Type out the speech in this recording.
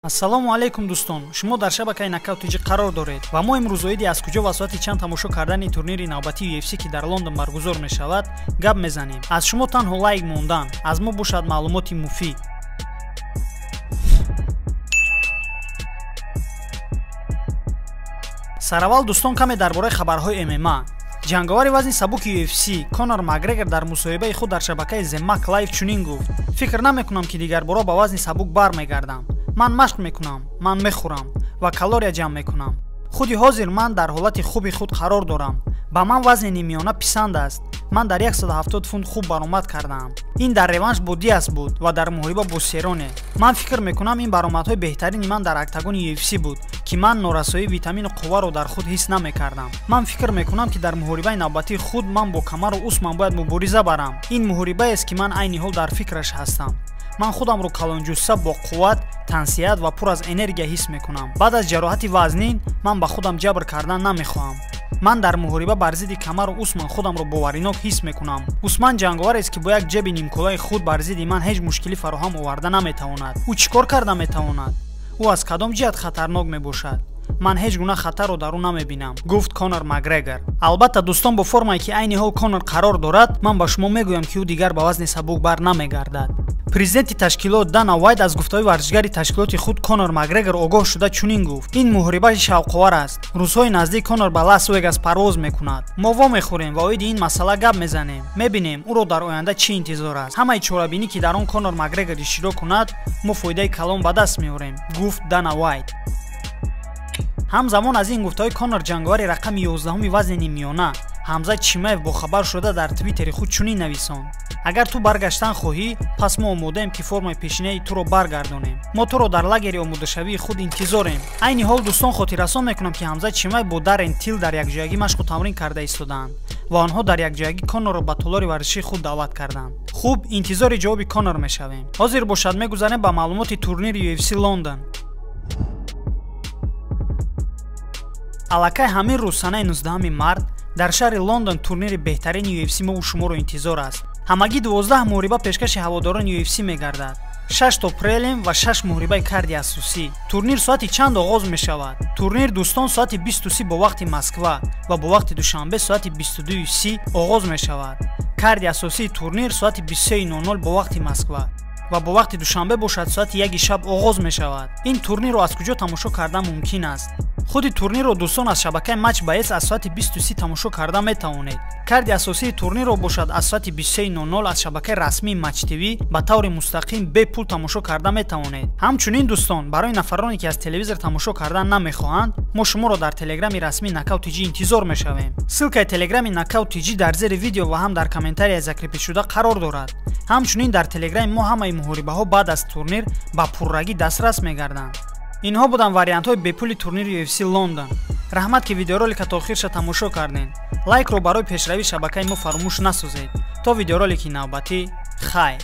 ассалому алайкум дӯстон, шумо дар шабакаи нокаутиҷӣ қарор доред ва мо имрӯз оиди аз куҷо ва соати чанд тамошо кардани турнири навбатии UFC ки дар Лондон баргузор мешавад гап мезанем. Аз шумо танҳо лайк мондан, аз мо бошад маълумоти муфид. сараввал дӯстон каме дар бораи хабарҳои MMA. ҷангавари вазни сабуки UFC Конор Макгрегор дар мусоҳибаи худ дар шабакаи The Mac Live чунин гуфт: фикр намекунам ки дигар бора ба вазни сабук бармегардам. ман машқ мекунам, ман мехӯрам ва калория ҷамъ мекунам. худи ҳозир ман дар ҳолати хуби худ қарор дорам. ба ман вазни нимёна писанд аст. ман дар 170 фунт хуб баромад кардаам. ин дар реванш бо Диас буд ва дар муҳориба бо Сероне. ман фикр мекунам ин баромадҳои беҳтарини ман дар октагони UFC буд ки ман норасоии витамину қувваро дар худ ҳис намекардам. ман фикр мекунам ки дар муҳорибаи навбатии худ ман бо камару усман бояд мубориза барам. ин муҳорибаест ки ман айни ҳол дар фикраш ҳастам. ман худамро калонҷуса бо қувват, тансият ва пур аз энергия ҳис мекунам. баъд аз ҷароҳати вазнин ман ба худам ҷабр кардан намехоҳам. ман дар муҳориба бар зидди камару усман худамро боваринок ҳис мекунам. усман ҷангаварест ки бо як ҷеби нимкулаи худ бар зидди ман ҳеҷ мушкилӣ фароҳам оварда наметавонад. ӯ чӣ кор карда метавонад? ӯ аз кадом ҷиҳат хатарнок мебошад? ман ҳеҷ гуна хатарро дар ӯ намебинам, гуфт Конор Макгрегор. албатта дӯстон, бо формае ки айни ҳол Конор қарор дорад, ман ба шумо мегӯям ки ӯ дигар ба вазни сабук бар намегардад. президенти ташкилот Дана Вайт аз гуфтаҳои варзишгари ташкилоти худ Конор Макгрегор огоҳ шуда чунин гуфт: ин муҳориба шавқовар аст. рӯзҳои наздик Конор ба Лас Вегас парвоз мекунад. мо вомехӯрем ва оиди ин масъала гап мезанем. мебинем ӯро дар оянда чӣ интизор аст. ҳамаи чорабинӣ ки дар он Конор Макгрегор иштирок кунад, мо фоидаи калон ба даст меорем, гуфт Дана Вайт. ҳамзамон аз ин гуфтаҳои Конор ҷангавари рақами 11-уми вазни нимёна Ҳамзат Чимаев бохабар шуда дар твиттери худ чунин нависонд: агар ту баргаштан хоҳӣ, пас мо омодаем ки формаи пешинаи туро баргардонем. мо туро дар лагери омодашавии худ интизорем. айни ҳол дӯстон, хотиррасон мекунам ки Ҳамзат Чимаев бо Даррен Тил дар якҷоягӣ машқу тамрин карда истодаанд ва онҳо дар якҷоягӣ Конорро ба толори варзишии худ даъват карданд. хуб, интизори ҷавоби Конор мешавем. ҳозир бошад мегузарем ба маълумоти турнири UFC Лондон. аллакай ҳамин рӯз санаи 19 март дар шаҳри Лондон турнири беҳтарини UFC мову шуморо интизор аст. ҳамагӣ 12 муҳориба пешкаши ҳаводорони UFC мегардад. 6 то прелим ва 6 муҳорибаи карди асосӣ. турнир соати чанд оғоз мешавад? турнир дӯстон соати 23 бо вақти Москва ва бо вақти душанбе соати 22:30 оғоз мешавад. карди асосии турнир соати 23:00 бо вақти Москва ва бо вақти душанбе бошад соати 1 шаб оғоз мешавад. ин турнирро аз куҷо тамошо кардан мумкин аст? худи турнирро дӯстон аз шабакаи Матч Боец аз соати 23 тамошо карда метавонед. карди асосии турнирро бошад аз соати 23:00 аз шабакаи расмии Матч ТВ ба таври мустақим бе пул тамошо карда метавонед. ҳамчунин дӯстон, барои нафароне ки аз телевизор тамошо кардан намехоҳанд, мо шуморо дар телеграми расмии Knockout TG интизор мешавем. ссилкаи телеграми Knockout TG дар зери видео ва ҳам дар комментарияи закрепишуда қарор дорад. ҳамчунин дар телеграми мо ҳамаи муҳорибаҳо баъд аз турнир ба пуррагӣ дастрас мегарданд. инҳо буданд вариантҳои бепули турнири UFC Лондон. раҳмат ки видеоролика то охирша тамошо кардем. лайкро барои пешравии шабакаи мо фаромӯш насозед. то видеоролики навбатӣ, хайр.